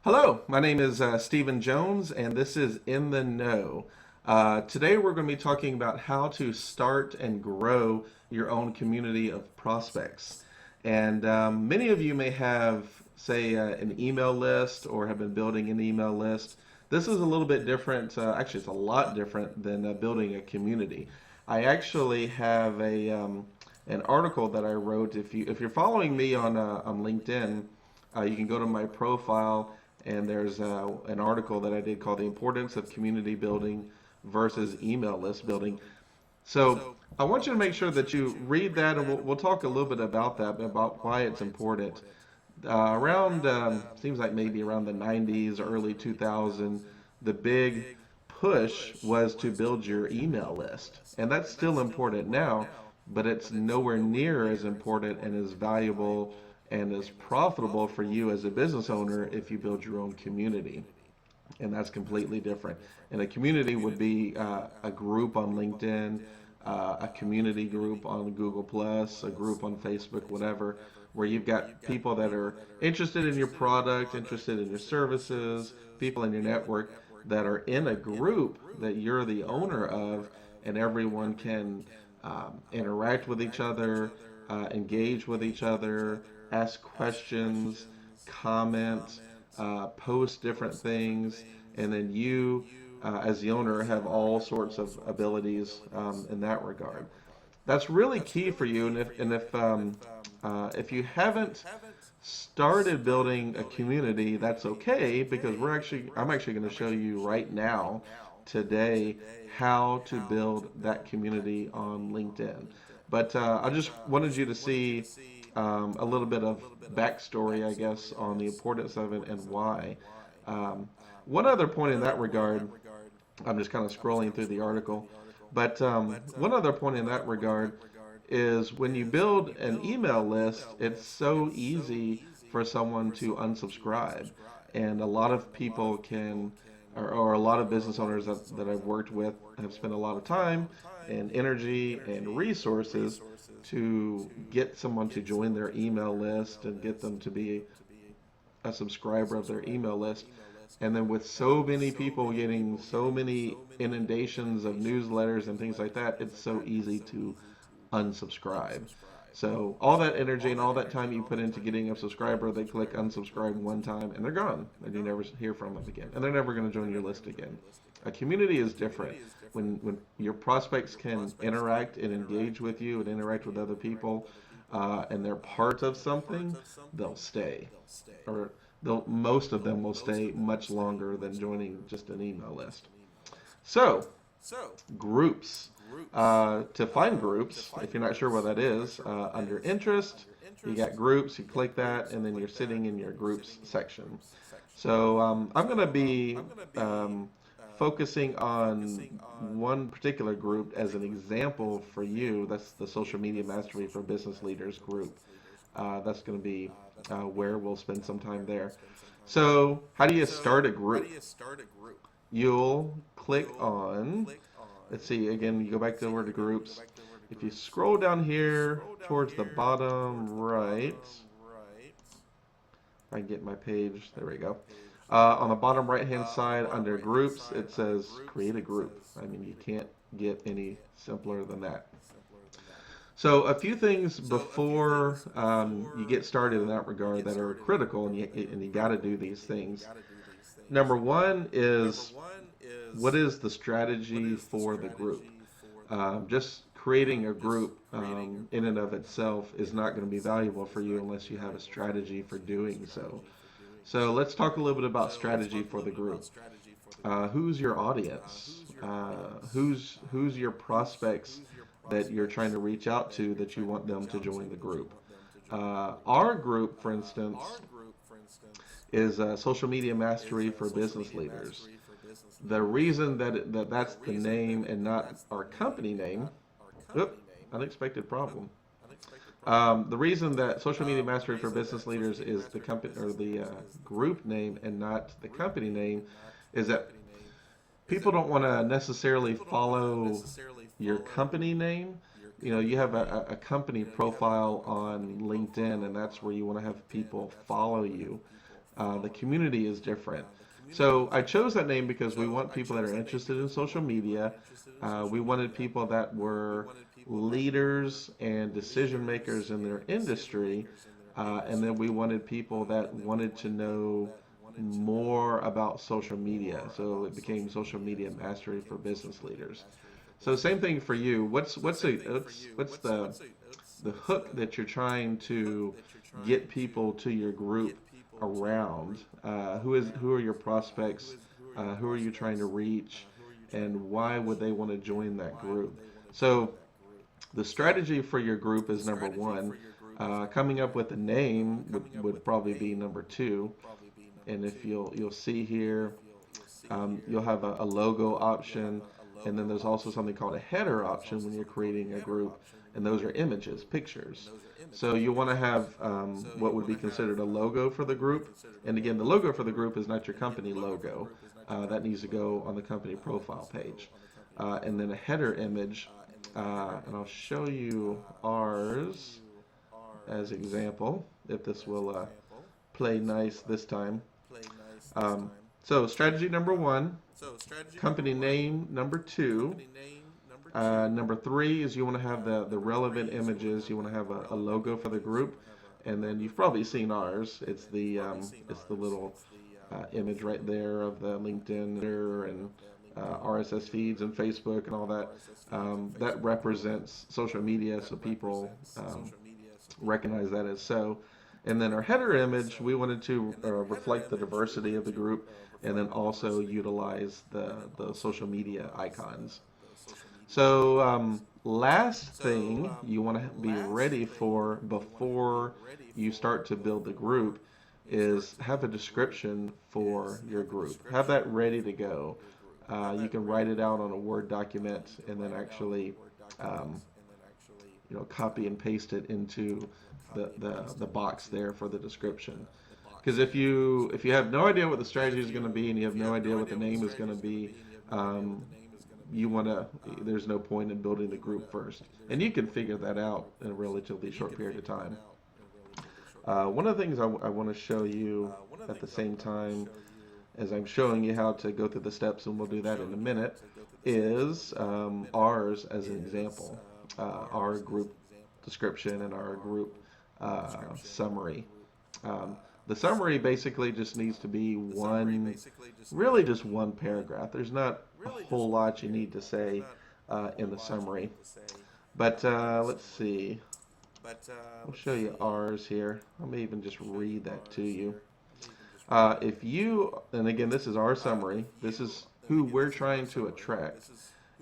Hello, my name is Stephen Jones, and this is In the Know. Today, we're going to be talking about how to start and grow your own community of prospects. And many of you may have, say, an email list or have been building an email list. This is a little bit different. Actually, it's a lot different than building a community. I actually have an article that I wrote. If you're following me on LinkedIn, you can go to my profile and there's an article that I did called The Importance of Community Building versus Email List Building. So I want you to make sure that you read that, and we'll talk a little bit about that, about why it's important. Around, seems like maybe around the 90s, early 2000, the big push was to build your email list. And that's still important now, but it's nowhere near as important and as valuable and as profitable for you as a business owner if you build your own community. And that's completely different. And a community would be a group on LinkedIn, a community group on Google Plus, a group on Facebook, whatever, where you've got people that are interested in your product, interested in your services, people in your network that are in a group that you're the owner of, and everyone can interact with each other, engage with each other, ask questions, comment, post different things, and then you, as the owner, have all sorts of abilities in that regard. That's really key for you, and if you haven't started building a community, that's okay because I'm actually going to show you right now, today, how to build that community on LinkedIn. But I just wanted you to see a little bit of backstory, I guess, on the importance of it and why. Um, One other point in that regard, I'm just kind of scrolling through the article, but one other point in that regard is when you build an email list, it's so easy for someone to unsubscribe. And a lot of people can, or a lot of business owners that I've worked with have spent a lot of time and energy and resources to get someone to join their email list and get them to be a subscriber of their email list. And then with so many people getting so many inundations of newsletters and things like that, it's so easy to unsubscribe. So all that energy and all that time you put into getting a subscriber, they click unsubscribe one time and they're gone, and you never hear from them again, and they're never going to join your list again. A community is different. When your prospects can interact and engage with you and interact with other people, and they're part of something, they'll stay, or most of them will stay much longer than joining just an email list. So groups. To find groups, if you're not sure what that is, under interest, you got groups, you click that, and then you're sitting in your groups section. So I'm going to be focusing on one particular group as an example for you. That's the Social Media Mastery for Business Leaders group. That's going to be where we'll spend some time there. So, how do you start a group? You'll click on, let's see, again, you go back to the word groups. If you scroll down here towards the bottom right, if I can get my page, there we go. On the bottom right hand side under groups, it says create a group. I mean, you can't get any simpler than that. So a few things before you get started in that regard that are critical, and you got to do these things. Number one is, what is the strategy for the group? Just creating a group in and of itself is not going to be valuable for you unless you have a strategy for doing so. So let's talk a little bit about strategy for the group. Who's your audience? Who's your prospects that you're trying to reach out to that you want them to join the group? Our group, for instance, is Social Media Mastery for Business Leaders. The reason that's the name and not our company name, oop, unexpected problem. The reason that Social Media Mastery for Business Leaders is the company or the group name and not the company name is that people don't want to necessarily follow your company name. You know, you have a company profile on LinkedIn, and that's where you want to have people follow you. The community is different. So I chose that name because we want people that are interested in social media. We wanted people that were leaders and decision makers in their industry. And then we wanted people that wanted to know more about social media. So it became social media mastery for business leaders. So same thing for you. What's the hook that you're trying to get people to your group around? Who are your prospects? Who are you trying to reach? And why would they want to join that group? So the strategy for your group is number one. Coming up with a name would probably be number two. And if you'll see here, you'll have a logo option, and then there's also something called a header option when you're creating a group, and those are images, pictures. So you want to have what would be considered a logo for the group. And again, the logo for the group is not your company logo. That needs to go on the company profile page. And then a header image, and I'll show you ours as example, if this will play nice this time. Um, so strategy number one, company name number two. Number three is you want to have the relevant images. You want to have a logo for the group, and then you've probably seen ours. It's the little image right there of the LinkedIn and RSS feeds and Facebook and all that. That represents social media, so people recognize that as so. And then our header image, we wanted to reflect the diversity of the group and then also utilize the social media icons. So last thing you want to be ready for before you start to build the group is have a description for your group. Have that ready to go. You can write it out on a Word document and then actually um, copy and paste it into the box there for the description. Because if you have no idea what the strategy is going to be and you have no idea what the name is going to be, um, there's no point in building the group first. And you can figure that out in a relatively short period of time. One of the things I want to show you at the same time as I'm showing you how to go through the steps, and we'll do that in a minute, is ours as an example, our group description and our group summary. The summary basically just needs to be really just one paragraph. There's not a whole lot you need to say in the summary. But let's see. I'll show you ours here. I may even just read that to you. And again, this is our summary. This is who we're trying to attract.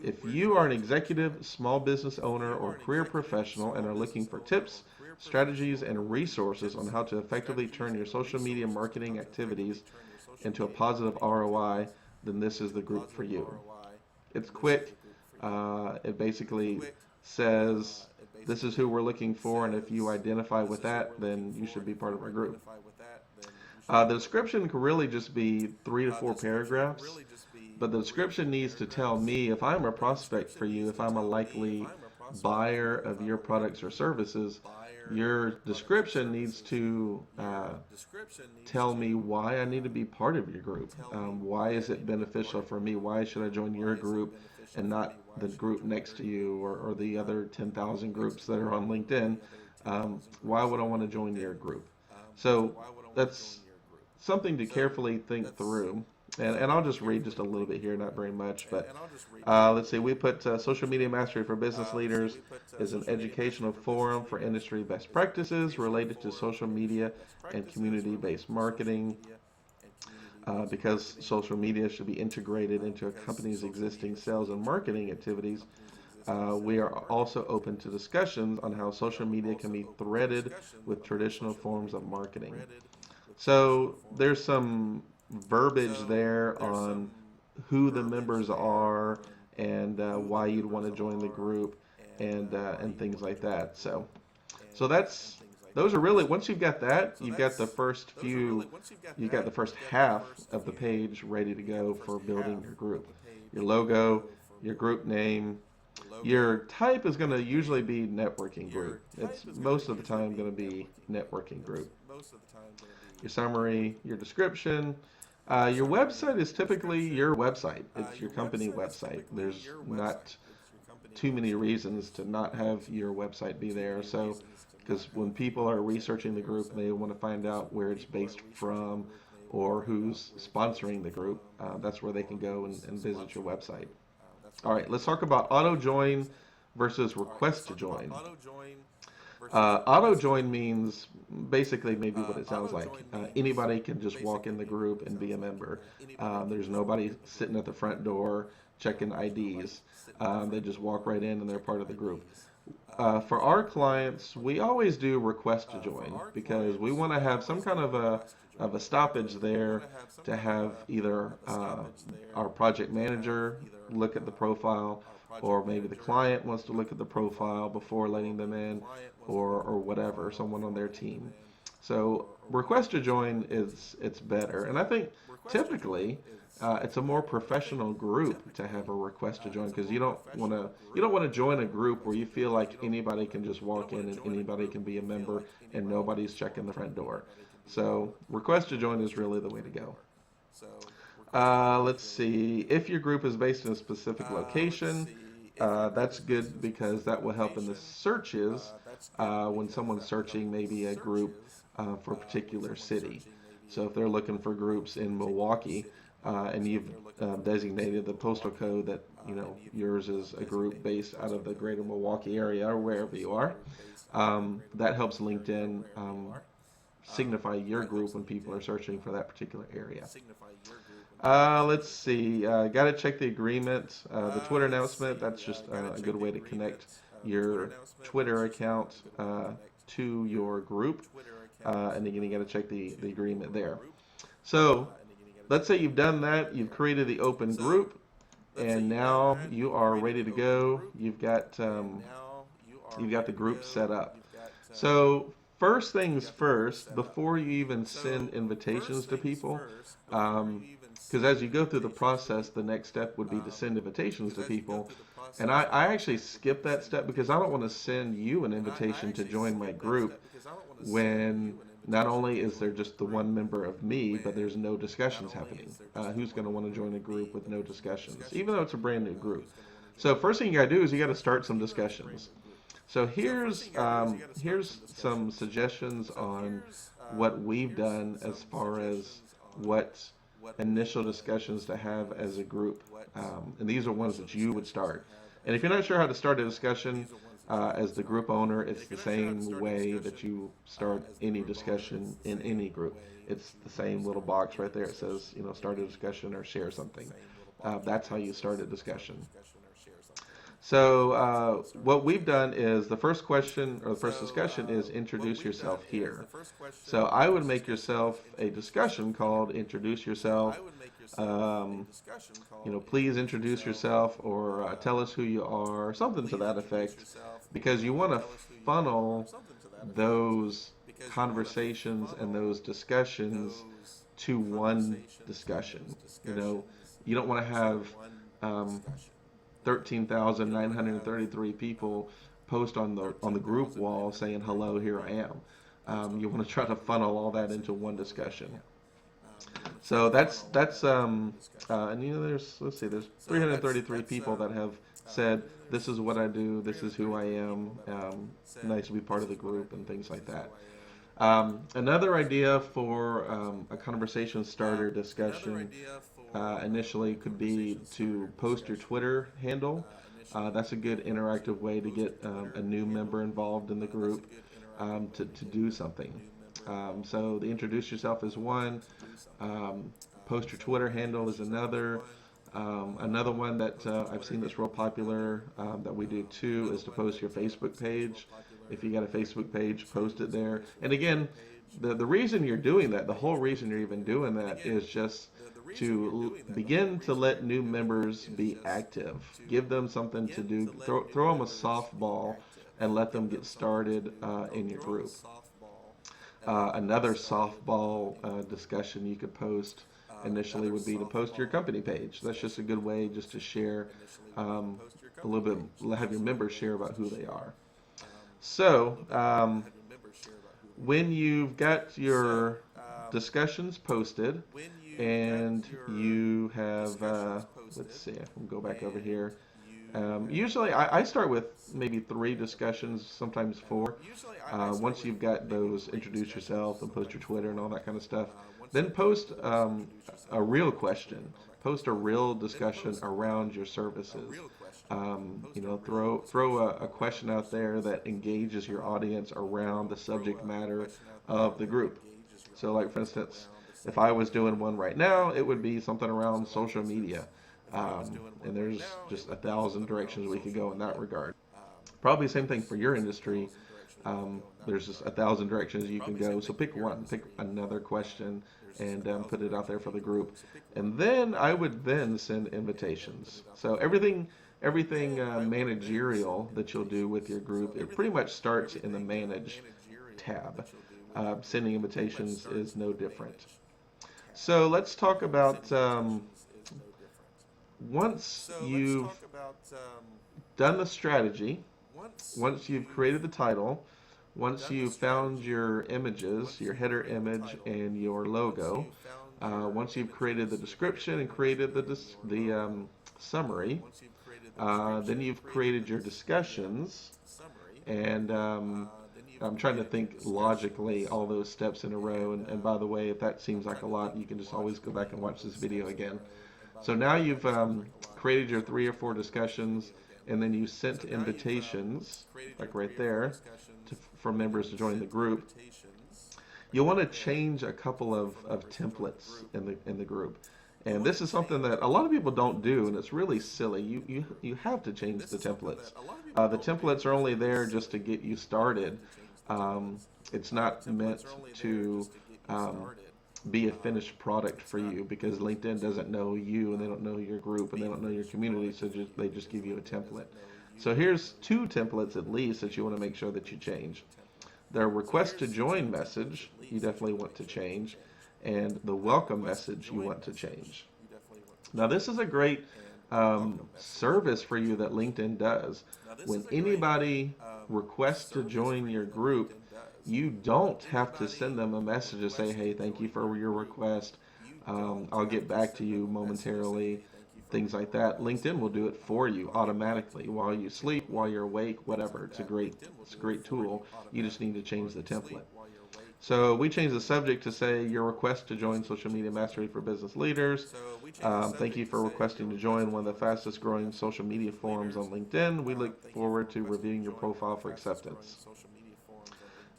If you are an executive, small business owner, or career professional and are looking for tips, strategies, and resources on how to effectively turn your social media marketing activities into a positive ROI, then this is the group for you. It's quick. It basically says this is who we're looking for, and if you identify with that, then you should be part of our group. The description can really just be 3 to 4 paragraphs, but the description needs to tell me if I'm a prospect for you, if I'm a likely buyer of your products or services. Your description needs to tell me why I need to be part of your group. Why is it beneficial for me? Why should I join your group and not the group next to you or the other 10,000 groups that are on LinkedIn? Why would I want to join your group? So that's something to carefully think through. And I'll just read just a little bit here, not very much, but let's see. We put Social Media Mastery for Business Leaders is an educational forum for industry best practices related to social media and community-based marketing. Because social media should be integrated into a company's existing sales and marketing activities, we are also open to discussions on how social media can be threaded with traditional forms of marketing. So there's some verbiage there on who the members are and why you'd want to join the group and things like that. So those are really, once you've got that, you've got the first half of the page ready to go for building your group. Your logo, your group name. Your type is going to usually be networking group. It's most of the time going to be networking group. your summary, your description. Your website is typically your website. It's your company website. There's not too many reasons to not have your website be there. So, because when people are researching the group, they want to find out where it's based from or who's sponsoring the group. That's where they can go and visit your website. All right, let's talk about auto join versus request to join. Auto join means basically maybe what it sounds like. Anybody can just walk in the group and be a member. There's nobody sitting at the front door checking IDs. They just walk right in and they're part of the group. For our clients, we always do request to join because we want to have some kind of a stoppage there to have either our project manager look at the profile, or maybe the client wants to look at the profile before letting them in, or whatever, someone on their team. So request to join is it's better, and I think typically it's a more professional group to have a request to join because you don't want to join a group where you feel like anybody can just walk in and anybody can be a member and nobody's checking the front door. So request to join is really the way to go. Let's see. If your group is based in a specific location, that's good because that will help in the searches when someone's searching maybe a group for a particular city. So if they're looking for groups in Milwaukee and you've designated the postal code that yours is a group based out of the greater Milwaukee area or wherever you are, that helps LinkedIn signify your group when people are searching for that particular area. Let's see. Got to check the agreement. The Twitter announcement, that's just a good way to connect your Twitter account to your group. And again, you got to check the agreement there. So let's say you've done that. You've created the open group. And now you are ready to go. You've got the group set up. So first things first, before you even send invitations to people, because as you go through the process, the next step would be to send invitations to people. And I actually skip that step because I don't want to send you an invitation to join my group when not only is there just the one member of me, but there's no discussions happening. Who's going to want to join a group with no discussions, even though it's a brand new group? So first thing you got to do is you got to start some discussions. So here's some suggestions on what we've done as far as what initial discussions to have as a group. And these are ones that you would start. And if you're not sure how to start a discussion as the group owner, it's the same way that you start any discussion in any group. It's the same little box right there. It says, start a discussion or share something. That's how you start a discussion. So what we've done is the first question or the first discussion is introduce yourself here. So I would make yourself a discussion called introduce yourself. Please introduce yourself or tell us who you are, something to that effect, because you want to funnel those conversations and those discussions to one discussion. You don't want to have 13,933 people post on the group wall saying hello, here I am. You want to try to funnel all that into one discussion. So that's and there's 333 people that have said this is what I do, this is who I am, nice to be part of the group and things like that. Another idea for a conversation starter discussion initially could be to post your Twitter handle. That's a good interactive way to get a new member involved in the group to do something. So the introduce yourself is one. Post your Twitter handle is another. Another one that I've seen that's real popular that we do too is to post your Facebook page. If you got a Facebook page, post it there. And again, the reason you're doing that, the whole reason you're even doing that is just to begin to let new members be active. Give them something to do. Throw them a softball and let them get started in your group. Another softball discussion you could post initially would be to post your company page. That's just a good way just to share a little bit, have your members share about who they are. So when you've got your discussions posted, and you have, let's see, I can go back over here. Usually, I start with maybe three discussions, sometimes four. Once you've got those, introduce yourself and post your Twitter and all that kind of stuff, then post a real question. Post a real discussion around your services. Throw a question out there that engages your audience around the subject matter of the group. So, like for instance, if I was doing one right now, it would be something around social media. And there's just 1,000 directions we could go in that regard. Probably same thing for your industry. There's just 1,000 directions you can go. So pick one, pick another question, and put it out there for the group. And then I would then send invitations. So everything managerial that you'll do with your group, it pretty much starts in the Manage tab. Sending invitations is no different. So let's talk about once you've done the strategy, once you've created the title, once you've found your images, your header image and your logo, once you've created the description and created the summary, then you've created your discussions, and I'm trying to think logically all those steps in a row. And by the way, if that seems like a lot, you can just always go back and watch this video again. So now you've created your 3 or 4 discussions, and then you sent invitations, like right there, for members to join the group. You'll want to change a couple of templates in the group. And this is something that a lot of people don't do, and it's really silly. You have to change the templates. The templates are only there just to get you started. It's not meant to be a finished product for you, because LinkedIn doesn't know you, and they don't know your group, and they don't know your community, so they just give you a template. So here's 2 templates at least that you want to make sure that you change. The request to join message, you definitely want to change, and the welcome message you want to change. Now this is a great service for you that LinkedIn does. When anybody requests to join your group, you don't have to send them a message to say, hey, thank you for your request. I'll get back to you momentarily. Things like that. LinkedIn will do it for you automatically while you sleep, while you're awake, whatever. It's a great tool. You just need to change the template. So we changed the subject to say your request to join Social Media Mastery for Business Leaders. Thank you for requesting to join one of the fastest growing social media forums on LinkedIn. We look forward to reviewing your profile for acceptance.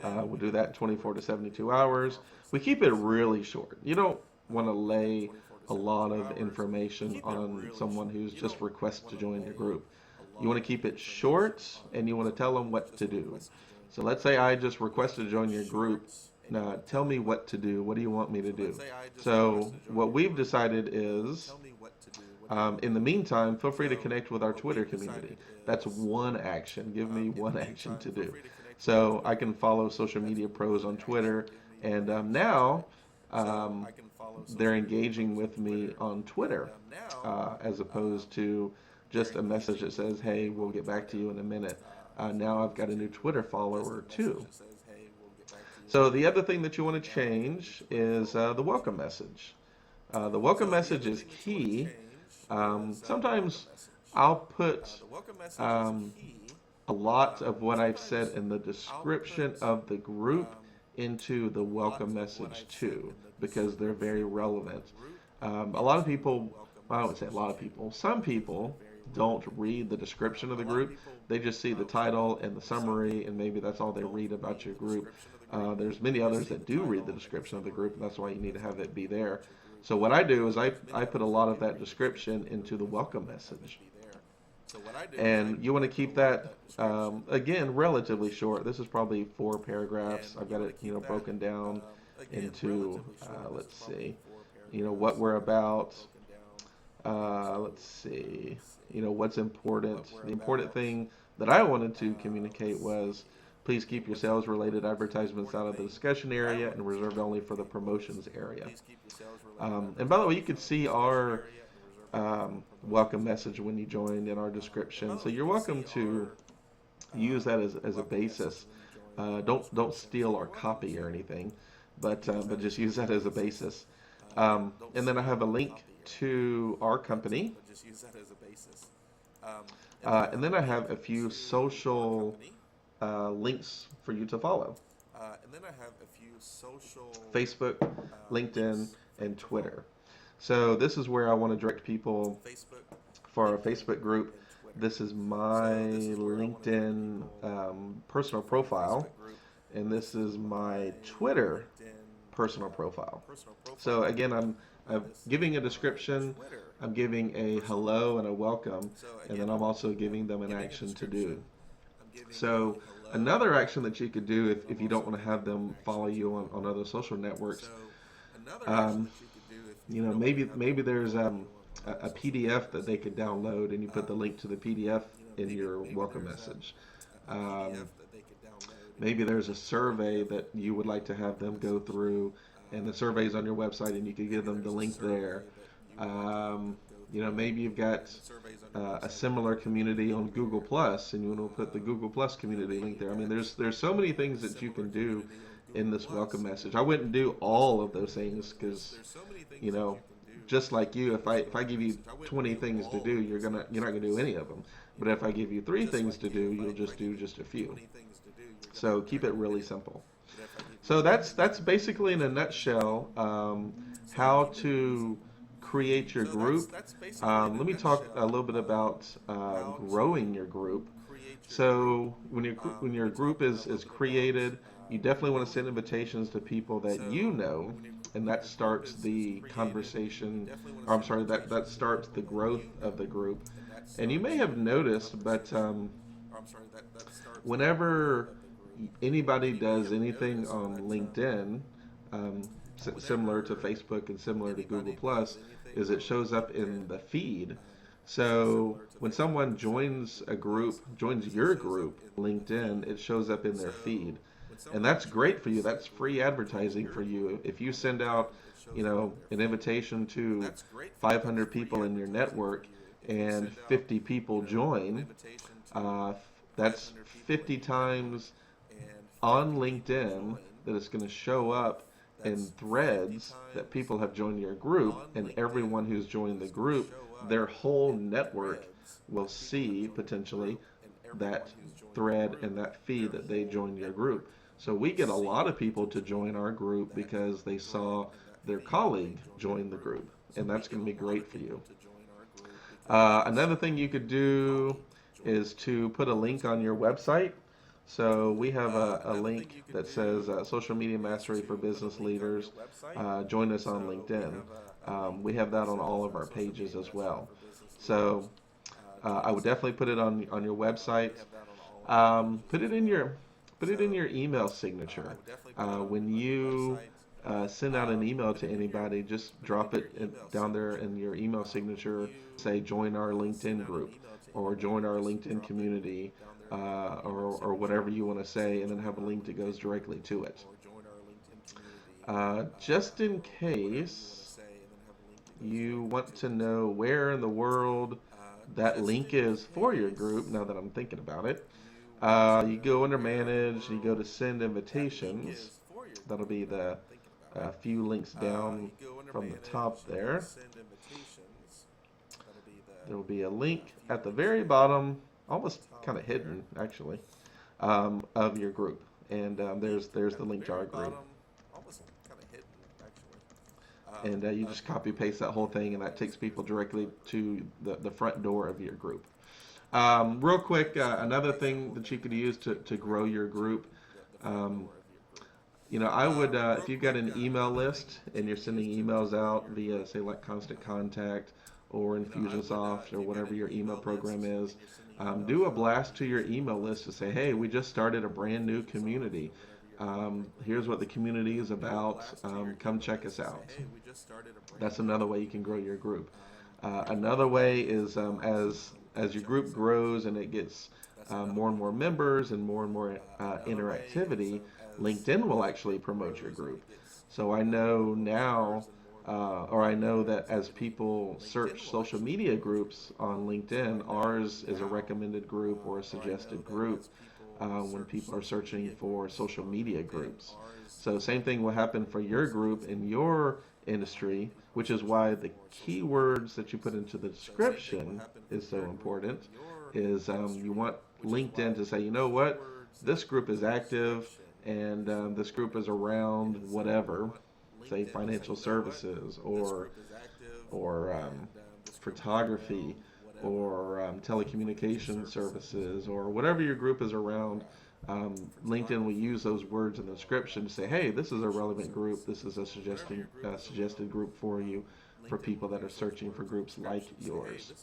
We'll do that in 24 to 72 hours. We keep it really short. You don't want to lay a lot of information on someone who's just requested to join your group. You want to keep it short, and you want to tell them what to do. So let's say I just requested to join your group. Now tell me what to do. What do you want me to do? So what we've decided is, in the meantime, feel free to connect with our Twitter community. That's one action. Give me one action to do. So I can follow Social Media Pros on Twitter, and now they're engaging with me on Twitter, as opposed to just a message that says, hey, we'll get back to you in a minute. Now I've got a new Twitter follower too. So the other thing that you want to change is the welcome message. The welcome message is key. Sometimes I'll put a lot of what I've said in the description of the group into the welcome message too, because they're very relevant. A lot of people, well, I would say a lot of people, some people don't read the description of the group. They just see the title and the summary, and maybe that's all they read about your group. There's many others that do read the description of the group, and that's why you need to have it be there. So what I do is I put a lot of that description into the welcome message. And you want to keep that, again, relatively short. This is probably 4 paragraphs. I've got it, broken down into, let's see, what we're about. Let's see, what's important. The important thing that I wanted to communicate was, please keep your sales-related advertisements out of the discussion area and reserved only for the promotions area. And by the way, you can see our welcome message when you join in our description. So you're welcome to use that as a basis. Don't steal our copy or anything. but just use that as a basis. And then I have a link to our company, and then I have a few social links for you to follow: Facebook, LinkedIn, and Twitter. So this is where I want to direct people for our Facebook group. This is my LinkedIn personal profile, and this is my Twitter personal profile. So again, I'm giving a description, I'm giving a hello and a welcome, and then I'm also giving them an action to do. So another action that you could do if you don't want to have them follow you on other social networks, um, maybe there's a PDF that they could download, and you put the link to the PDF in your welcome message. Um, Maybe there's a survey that you would like to have them go through, and the survey's on your website, and you could give them the link there. Um, maybe you've got a similar community on Google Plus, and you want to put the Google Plus community link there. I mean, there's so many things that you can do in this welcome message. I wouldn't do all of those things because, you know, just like you, if I give you 20 things to do, you're not gonna do any of them. But if I give you three things to do, you'll just do just a few. So keep it really simple. So that's basically in a nutshell how to create your group. Let me talk a little bit about growing your group. So when your group is created, you definitely want to send invitations to people that you know, and that starts the conversation. Or I'm sorry, that starts the growth of the group. And you may have noticed, but whenever anybody does anything on LinkedIn, um, similar to Facebook and similar to Google Plus, is it shows up in the feed. So when someone joins your group, LinkedIn, it shows up in their feed, and that's great for you. That's free advertising for you. If you send out, an invitation to 500 people in your network, and 50 people join, uh, that's 50 times on LinkedIn that it's going to show up in threads that people have joined your group, and everyone who's joined the group, their whole network will see potentially that thread and that feed that they joined your group. So we get a lot of people to join our group because they saw their colleague join the group, and that's going to be great for you. Another thing you could do is to put a link on your website. So we have a link that says Social Media Mastery for Business Leaders. Join us on LinkedIn. We have that on all of our pages as well. So I would definitely put it on your website. Put it in your email signature. When you send out an email to anybody, just drop it down there in your email signature. Say join our LinkedIn group or join our LinkedIn community, or whatever you want to say, and then have a link that goes directly to it. Just in case you want to know where in the world that link is for your group, now that I'm thinking about it, you go under Manage, you go to Send Invitations. That'll be the few links down from the top there. There will be a link at the very bottom, almost kind of hidden actually, of your group, and there's the link to our group. And you just copy paste that whole thing, and that takes people directly to the front door of your group. Real quick, another thing that you could use to grow your group. Um, I would, if you've got an email list and you're sending emails out via, say, like Constant Contact or Infusionsoft or whatever your email program is, do a blast to your email list to say, hey, we just started a brand new community. Here's what the community is about. Come check us out. That's another way you can grow your group. Another way is as your group grows and it gets more and more members and more interactivity, LinkedIn will actually promote your group. So I know now, or I know that as people search social media groups on LinkedIn, ours is a recommended group or a suggested group. when people are searching for social media groups. So same thing will happen for your group in your industry, which is why the keywords that you put into the description is so important. Is you want LinkedIn to say, you know what, this group is active, and this group is around whatever, say financial services or photography or telecommunication services or whatever your group is around. LinkedIn will use those words in the description to say, hey, this is a relevant group. This is a suggested group for you, for people that are searching for groups like yours.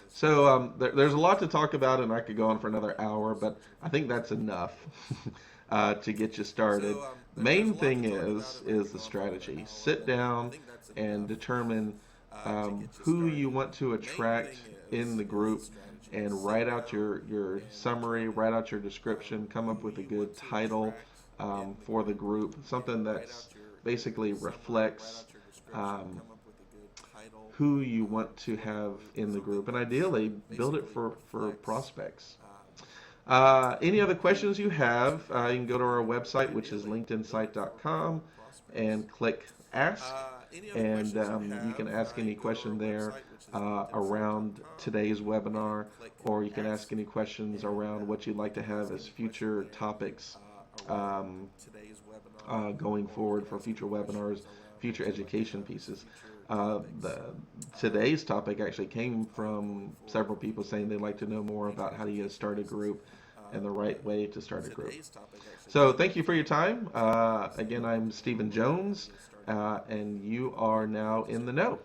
So there's a lot to talk about, and I could go on for another hour, but I think that's enough to get you started. Main thing is the strategy. Sit down and determine who you want to attract in the group, and write out your summary, write out your description, come up with a good title for the group, something that basically reflects who you want to have in the group, and ideally build it for prospects. Any other questions you have, you can go to our website, which is linkedinsight.com, and click Ask, and you can ask any question there around today's webinar, or you can ask any questions around what you'd like to have as future topics going forward for future webinars, future education pieces. Today's topic actually came from several people saying they'd like to know more about how to start a group and the right way to start a group. So thank you for your time. Again, I'm Stephen Jones, and you are now in the know.